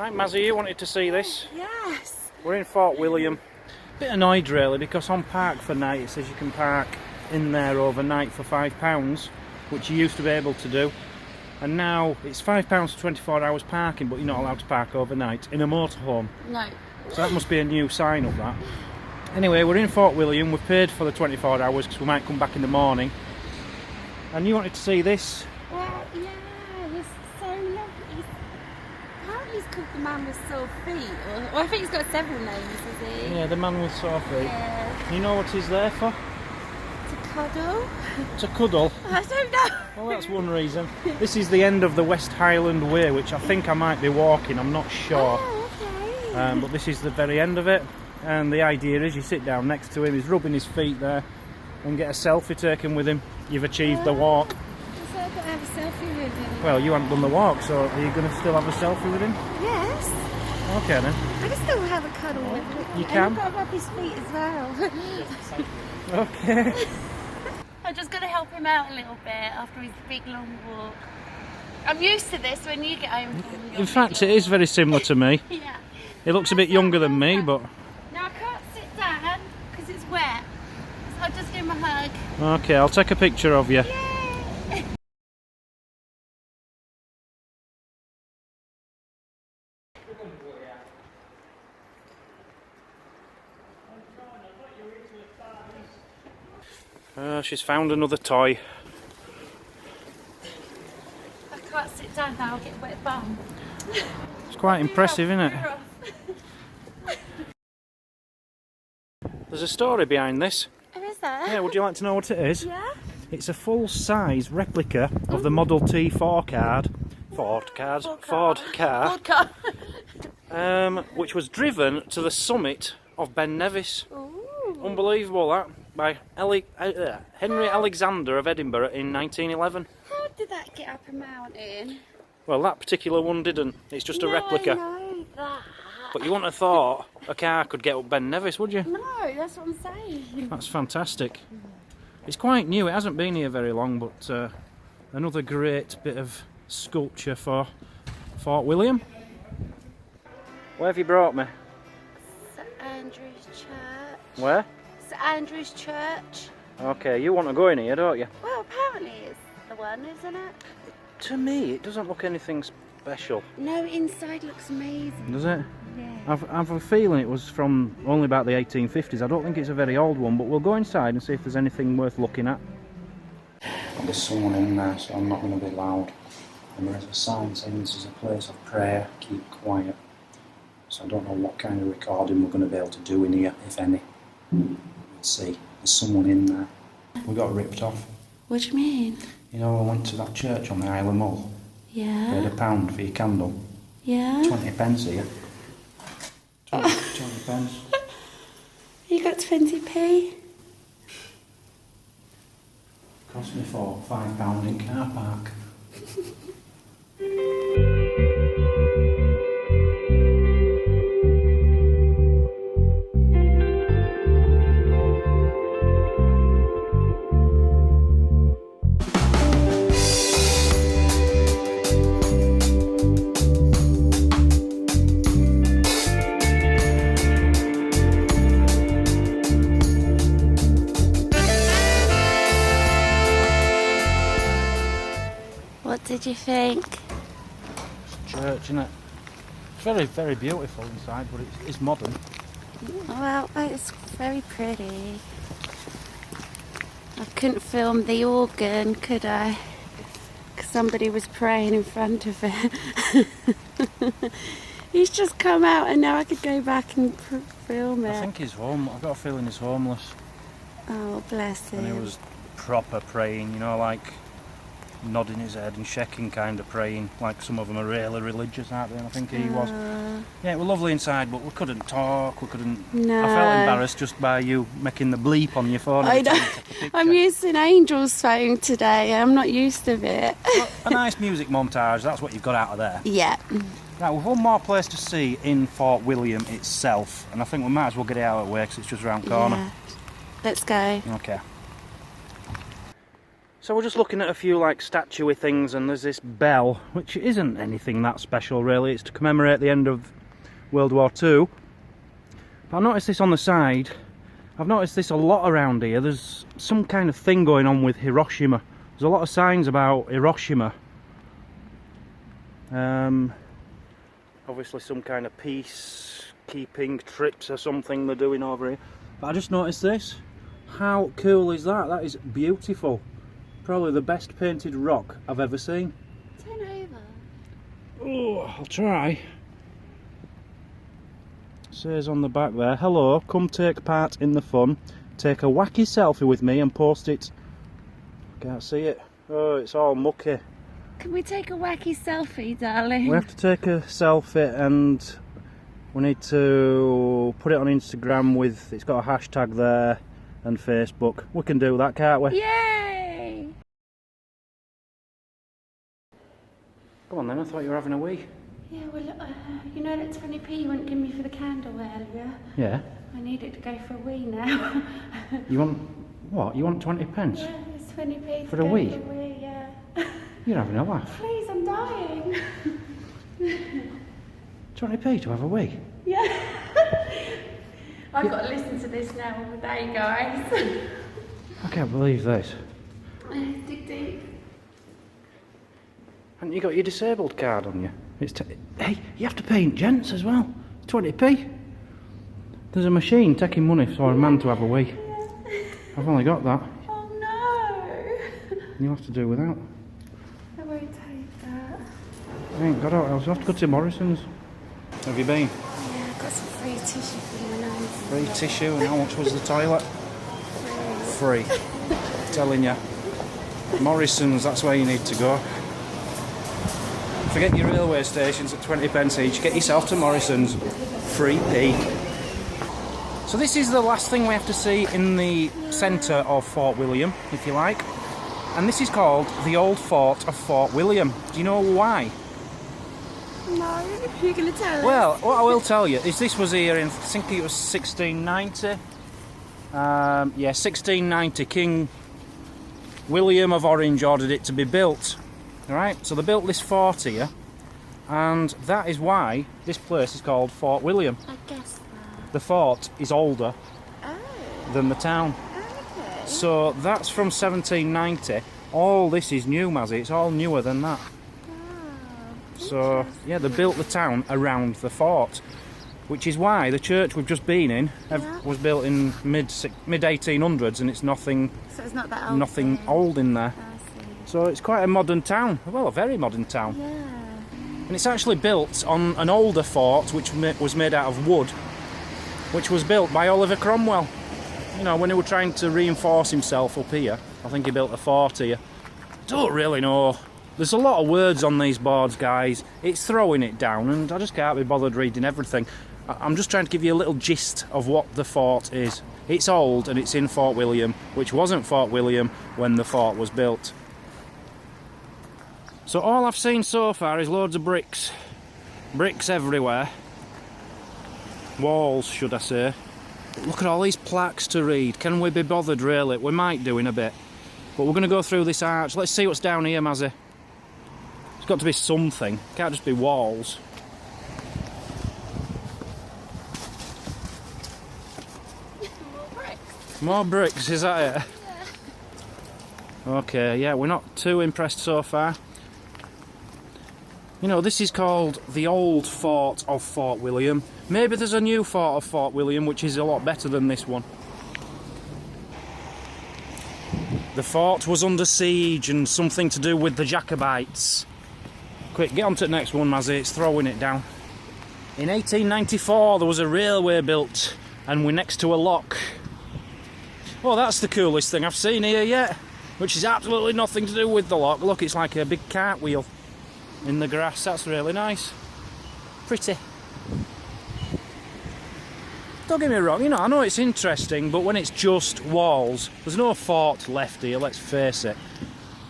Right, Mazzy, you wanted to see this? Yes. We're in Fort William. Bit annoyed really, because on Park for Night it says you can park in there overnight for £5, which you used to be able to do. And now it's £5 for 24 hours parking, but you're not allowed to park overnight in a motorhome. No. So that must be a new sign up, that. Anyway, we're in Fort William. We've paid for the 24 hours because we might come back in the morning. And you wanted to see this? Well, yeah, he's so lovely. Apparently he's called the man with sore feet. Or I think he's got several names, is he? Yeah, the man with sore feet. Yeah. You know what he's there for? To cuddle? To cuddle. I don't know. Well, that's one reason. This is the end of the West Highland Way, which I think I might be walking, I'm not sure. Oh, okay. But this is the very end of it. And the idea is you sit down next to him, he's rubbing his feet there, and get a selfie taken with him. You've achieved the walk. So I've got to have a selfie with him. Well, you haven't done the walk, so are you going to still have a selfie with him? Yes. Okay then. I can still have a cuddle with him. You can? And I've got to rub his feet as well. Okay. I'm just going to help him out a little bit after his big long walk. I'm used to this when you get home from your In fact, it is very similar to me. Yeah. He looks a bit younger than me, but... Now I can't sit down because it's wet. So I'll just give him a hug. Okay, I'll take a picture of you. Yay! She's found another toy. I can't sit down now, I'll get a wet bum. It's quite impressive, isn't it? There's a story behind this. Oh, is there? Yeah, would you like to know what it is? Yeah? It's a full-size replica of the Model T Ford car, which was driven to the summit of Ben Nevis. Ooh. Unbelievable, that, by Henry Alexander of Edinburgh in 1911. How did that get up a mountain? Well, that particular one didn't. It's just a replica. I know that. But you wouldn't have thought a car could get up Ben Nevis, would you? No, that's what I'm saying. That's fantastic. It's quite new. It hasn't been here very long, but another great bit of sculpture for Fort William. Where have you brought me? St Andrew's Church. Where? St Andrew's Church. Okay, you want to go in here, don't you? Well, apparently it's the one, isn't it? To me, it doesn't look anything special. No, inside looks amazing. Does it? Yeah. I've a feeling it was from only about the 1850s. I don't think it's a very old one, but we'll go inside and see if there's anything worth looking at. There's someone in there, so I'm not going to be loud. And there is a sign saying this is a place of prayer, keep quiet. So I don't know what kind of recording we're going to be able to do in here, if any. We'll see. There's someone in there. We got ripped off. What do you mean? You know, I went to that church on the Isle of Mull. Yeah. Paid £1 for your candle. Yeah. 20 pence here. 20 pence. You got 20p? Cost me £5 in car park. What did you think? It's church, isn't it? It's very, very beautiful inside, but it's modern. Well, it's very pretty. I couldn't film the organ, could I? Because somebody was praying in front of it. He's just come out and now I could go back and film it. I think he's home. I've got a feeling he's homeless. Oh, bless him. And he was proper praying, you know, like nodding his head and shaking, kind of praying. Like some of them are really religious, aren't they? And I think he was. Yeah, it was lovely inside, but we couldn't talk, we couldn't... No. I felt embarrassed just by you making the bleep on your phone. I every time know. you take a picture. I'm using Angel's phone today. I'm not used to it. Well, a nice music montage, that's what you've got out of there. Yeah. Now, we've one more place to see in Fort William itself, and I think we might as well get it out of the way because it's just around the corner. Yeah. Let's go. Okay. So we're just looking at a few like statuey things, and there's this bell, which isn't anything that special really. It's to commemorate the end of World War II. But I noticed this on the side. I've noticed this a lot around here. There's some kind of thing going on with Hiroshima. There's a lot of signs about Hiroshima. Obviously some kind of peace-keeping trips or something they're doing over here. But I just noticed this. How cool is that? That is beautiful. Probably the best painted rock I've ever seen. Turn over. Oh, I'll try. It says on the back there, hello, come take part in the fun. Take a wacky selfie with me and post it. Can't see it. Oh, it's all mucky. Can we take a wacky selfie, darling? We have to take a selfie and we need to put it on Instagram with, it's got a hashtag there, and Facebook. We can do that, can't we? Yay! Come on then, I thought you were having a wee. Yeah, well, you know that 20p you wouldn't give me for the candle earlier? Yeah. I need it to go for a wee now. You want, what? You want 20 pence? Yeah, it's 20p For to a go wee? for a wee, yeah. You're having a laugh. Please, I'm dying. 20p to have a wee? Yeah. I've got to listen to this now all day, guys. I can't believe this. Dig deep. Haven't you got your disabled card on you? Hey, you have to pay in gents as well. 20p. There's a machine taking money for a man to have a wee. I've only got that. Oh no. You'll have to do without. I won't take that. I ain't got out. I'll have to go to Morrison's. Have you been? Yeah, I've got some free tissue for my nose. Free tissue, and how much was the toilet? Free. Telling you. Morrison's, that's where you need to go. Forget your railway stations at 20 pence each. Get yourself to Morrison's. Free pee. So this is the last thing we have to see in the centre of Fort William, if you like. And this is called the Old Fort of Fort William. Do you know why? No, you're going to tell us? Well, what I will tell you is this was here in, I think it was 1690. Yeah, 1690. King William of Orange ordered it to be built. Alright, so they built this fort here, and that is why this place is called Fort William. I guess that. The fort is older than the town. Okay. So that's from 1790. All this is new, Mazzy. It's all newer than that. So, yeah, they built the town around the fort, which is why the church we've just been in was built in mid 1800s, and it's nothing. So it's not that old. Nothing old in there. So it's quite a modern town. Well, a very modern town. Yeah. And it's actually built on an older fort, which was made out of wood, which was built by Oliver Cromwell. You know, when he was trying to reinforce himself up here, I think he built a fort here. Don't really know. There's a lot of words on these boards, guys. It's throwing it down, and I just can't be bothered reading everything. I'm just trying to give you a little gist of what the fort is. It's old, and it's in Fort William, which wasn't Fort William when the fort was built. So all I've seen so far is loads of bricks. Bricks everywhere. Walls, should I say. But look at all these plaques to read. Can we be bothered, really? We might do in a bit. But we're going to go through this arch. Let's see what's down here, Mazzy. It's got to be something. It can't just be walls. More bricks. More bricks, is that it? Yeah. Okay, yeah, we're not too impressed so far. You know, this is called the Old Fort of Fort William. Maybe there's a new Fort of Fort William which is a lot better than this one. The fort was under siege and something to do with the Jacobites. Quick, get on to the next one, Mazzy, it's throwing it down. In 1894 there was a railway built and we're next to a lock. Oh, that's the coolest thing I've seen here yet, which is absolutely nothing to do with the lock. Look, it's like a big cartwheel in the grass. That's really nice. Pretty. Don't get me wrong, you know, I know it's interesting, but when it's just walls, there's no fort left here, let's face it.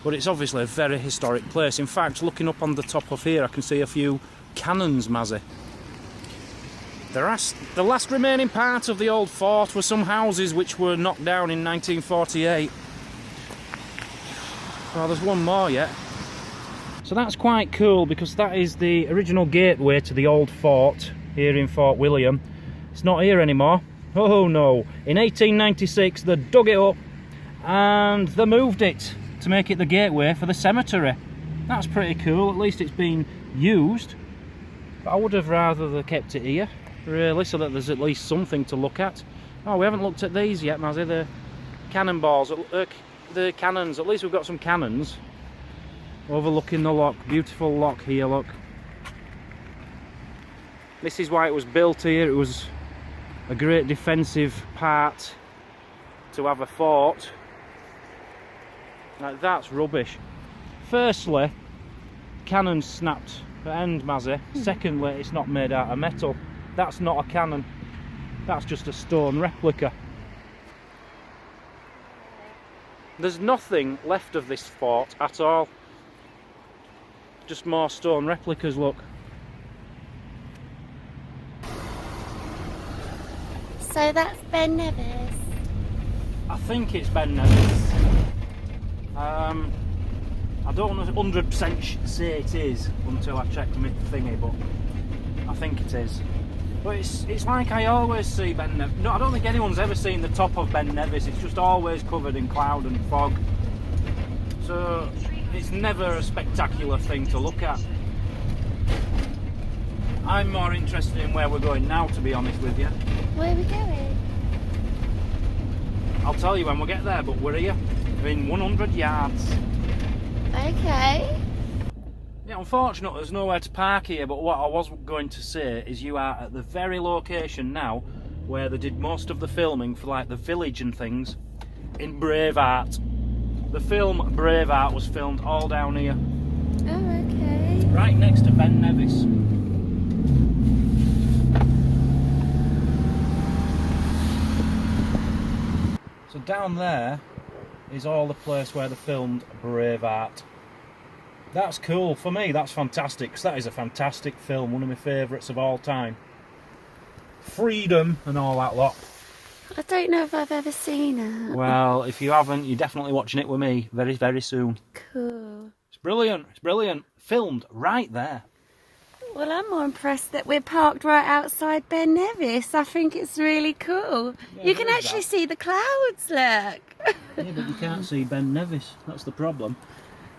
But it's obviously a very historic place. In fact, looking up on the top of here, I can see a few cannons, Mazzy. The last remaining part of the old fort were some houses which were knocked down in 1948. Well, there's one more yet. So that's quite cool because that is the original gateway to the old fort here in Fort William. It's not here anymore. Oh no. In 1896 they dug it up and they moved it to make it the gateway for the cemetery. That's pretty cool. At least it's been used. But I would have rather they kept it here, really, so that there's at least something to look at. Oh, we haven't looked at these yet, Mazzy. The cannonballs, the cannons. At least we've got some cannons overlooking the lock. Beautiful lock here, look. This is why it was built here. It was a great defensive part to have a fort. Like, that's rubbish. Firstly, cannons snapped at the end, Mazzy. Secondly, it's not made out of metal. That's not a cannon. That's just a stone replica. There's nothing left of this fort at all. Just more stone replicas, look. So that's Ben Nevis. I think it's Ben Nevis. I don't 100% say it is until I check my thingy, but I think it is. But it's like I always see Ben Nevis. No, I don't think anyone's ever seen the top of Ben Nevis. It's just always covered in cloud and fog. So it's never a spectacular thing to look at. I'm more interested in where we're going now, to be honest with you. Where are we going? I'll tell you when we get there, but we're here. We're in 100 yards. Okay. Yeah, unfortunately there's nowhere to park here, but what I was going to say is you are at the very location now where they did most of the filming for like the village and things in Braveheart. The film Braveheart was filmed all down here. Oh, okay. Right next to Ben Nevis. So down there is all the place where they filmed Braveheart. That's cool. For me, that's fantastic, because that is a fantastic film, one of my favourites of all time. Freedom and all that lot. I don't know if I've ever seen it. Well, if you haven't, you're definitely watching it with me very, very soon. Cool. It's brilliant. It's brilliant. Filmed right there. Well, I'm more impressed that we're parked right outside Ben Nevis. I think it's really cool. Yeah, You can actually see the clouds, look. Yeah, but you can't see Ben Nevis. That's the problem.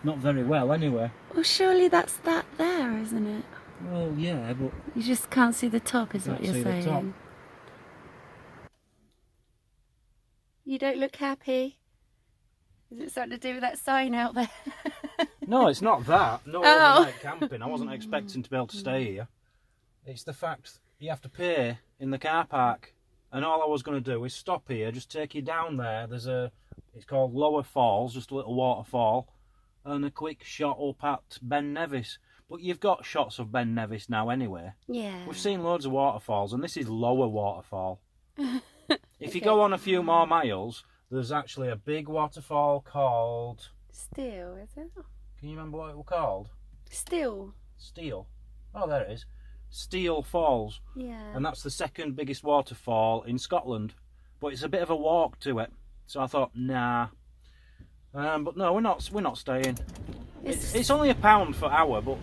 Not very well, anyway. Well, surely that's that there, isn't it? Well, yeah, but You just can't see the top, is what can't you're see the top. saying. You don't look happy. Is it something to do with that sign out there? No, it's not that. No, Oh. overnight camping. I wasn't expecting to be able to stay here. It's the fact you have to pay in the car park. And all I was going to do is stop here, just take you down there. It's called Lower Falls, just a little waterfall. And a quick shot up at Ben Nevis. But you've got shots of Ben Nevis now anyway. Yeah. We've seen loads of waterfalls, and this is Lower Waterfall. If you go on a few more miles, there's actually a big waterfall called... Still, is it? Can you remember what it was called? Still. Steel. Oh, there it is. Steel Falls. Yeah. And that's the second biggest waterfall in Scotland. But it's a bit of a walk to it. So I thought, nah. But no, we're not staying. It's only £1 per hour, but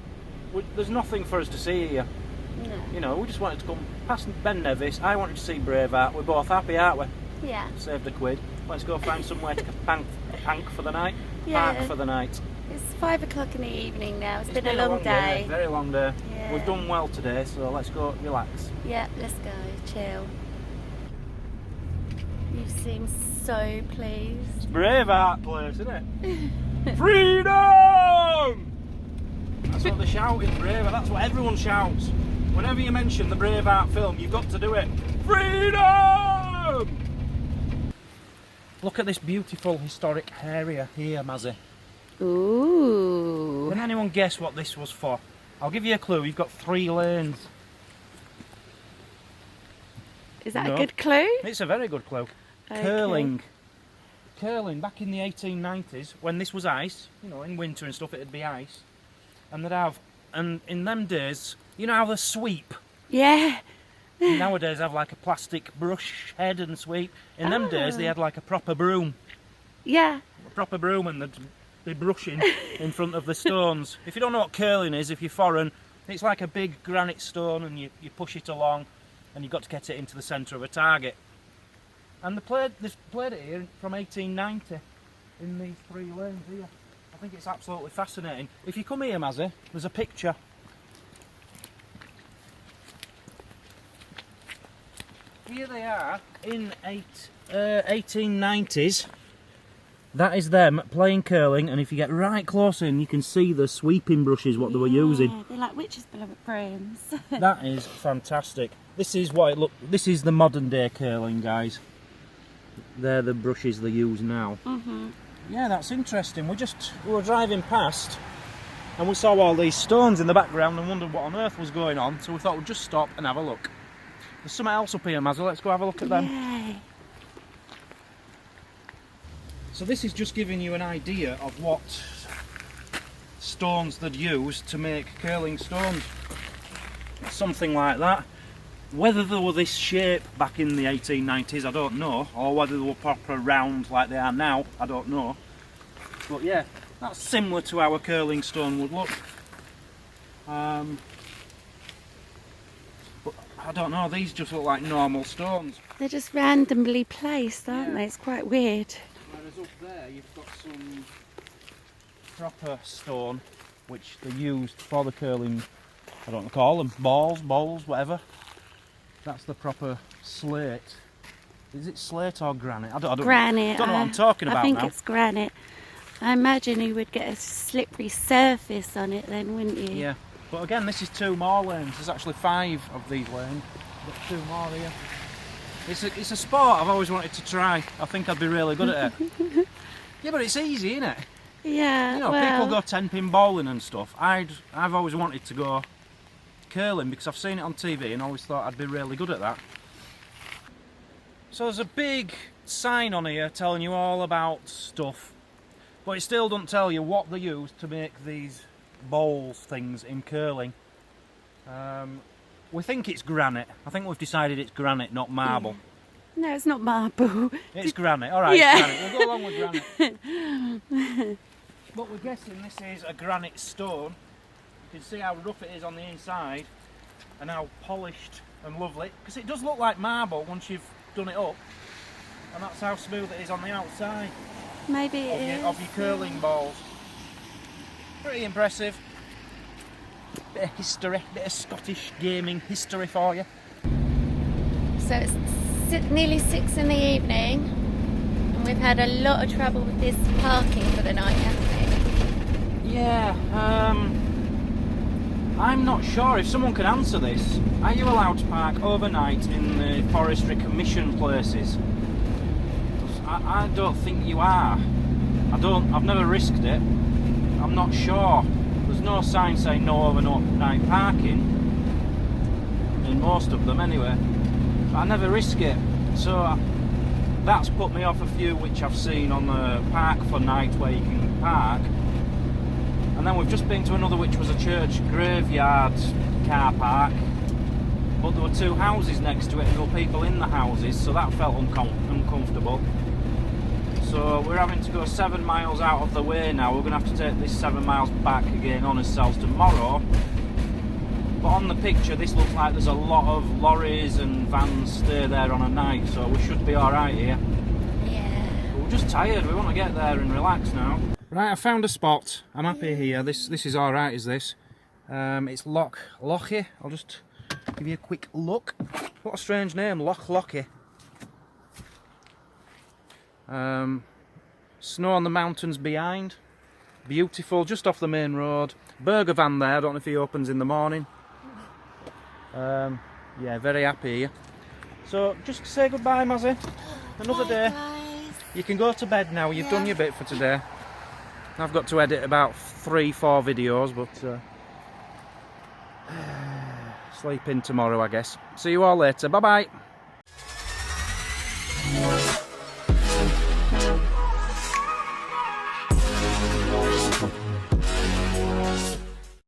there's nothing for us to see here. No. You know, we just wanted to come past Ben Nevis. I wanted to see Braveheart. We're both happy, aren't we? Yeah. Saved a quid. Let's go find somewhere to pank for the night. Yeah. Park for the night. It's 5 o'clock in the evening now. It's been a a long day. Very long day. Yeah. We've done well today, so let's go relax. Yeah, let's go. Chill. You seem so pleased. It's Braveheart place, isn't it? Freedom! That's what they shout in Braveheart. That's what everyone shouts. Whenever you mention the Braveheart film, you've got to do it. Freedom! Look at this beautiful historic area here, Mazzy. Ooh. Can anyone guess what this was for? I'll give you a clue. You've got 3 lanes. Is that No. a good clue? It's a very good clue. Okay. Curling. Curling, back in the 1890s, when this was ice, you know, in winter and stuff, it'd be ice. And they'd have, and in them days, you know how they sweep? Yeah. Nowadays have like a plastic brush head and sweep. In them days, they had like a proper broom. Yeah. A proper broom, and they'd be brushing in front of the stones. If you don't know what curling is, if you're foreign, it's like a big granite stone and you push it along and you've got to get it into the centre of a target. And they've played it here from 1890 in these 3 lanes here. I think it's absolutely fascinating. If you come here, Mazzy, there's a picture. Here they are in 1890s. That is them playing curling, and if you get right close in, you can see the sweeping brushes, what they were using. They're like witches' brooms. That is fantastic. This is what it look. This is the modern day curling, guys. They're the brushes they use now. Yeah, that's interesting. We were driving past, and we saw all these stones in the background, and wondered what on earth was going on. So we thought we'd just stop and have a look. There's something else up here, Mazzy. Let's go have a look at them. Yay. So this is just giving you an idea of what stones they'd use to make curling stones. Something like that. Whether they were this shape back in the 1890s, I don't know. Or whether they were proper round like they are now, I don't know. But yeah, that's similar to how a curling stone would look. But I don't know, these just look like normal stones. They're just randomly placed, aren't they? It's quite weird. Whereas up there you've got some proper stone which they used for the curling, I don't know, call them bowls, whatever. That's the proper slate. Is it slate or granite? I don't Granite. know what I'm talking about I think now. it's granite. I imagine you would get a slippery surface on it then, wouldn't you? Yeah, but again, this is 2 more lanes. There's actually 5 of these lanes. Got 2 more here. It's a sport I've always wanted to try. I think I'd be really good at it. Yeah, but it's easy, isn't it? Yeah. You know, people go 10-pin bowling and stuff. I've always wanted to go curling because I've seen it on TV and always thought I'd be really good at that. So there's a big sign on here telling you all about stuff, but it still doesn't tell you what they use to make these bowls things in curling. We think it's granite. I think we've decided it's granite, not marble. No, it's not marble. It's granite. All right, Yeah. it's granite. We'll go along with granite. But we're guessing this is a granite stone. You can see how rough it is on the inside and how polished and lovely. Because it does look like marble once you've done it up. And that's how smooth it is on the outside Maybe it is. of your curling balls. Pretty impressive. Bit of history, bit of Scottish gaming history for you. So it's nearly 6 in the evening, and we've had a lot of trouble with this parking for the night, haven't we? Yeah, I'm not sure if someone can answer this. Are you allowed to park overnight in the Forestry Commission places? I don't think you are. I've never risked it. I'm not sure. There's no sign saying no overnight parking in most of them anyway. I never risk it, so that's put me off a few which I've seen on the Park for Night where you can park. And then we've just been to another which was a church graveyard car park, but there were 2 houses next to it and there were people in the houses, so that felt uncomfortable. So we're having to go 7 miles out of the way now. We're going to have to take this 7 miles back again on ourselves tomorrow. But on the picture this looks like there's a lot of lorries and vans stay there on a night, so we should be alright here. Yeah. But we're just tired, we want to get there and relax now. Right, I found a spot. I'm happy here. This is alright, is this? It's Lochy. I'll just give you a quick look. What a strange name, Lochy. Snow on the mountains behind. Beautiful, just off the main road. Burger van there, I don't know if he opens in the morning. Yeah, very happy here. So, just say goodbye, Mazzy. Another day. Guys. You can go to bed now, you've done your bit for today. I've got to edit about 3-4 videos, but sleep in tomorrow, I guess. See you all later, bye bye.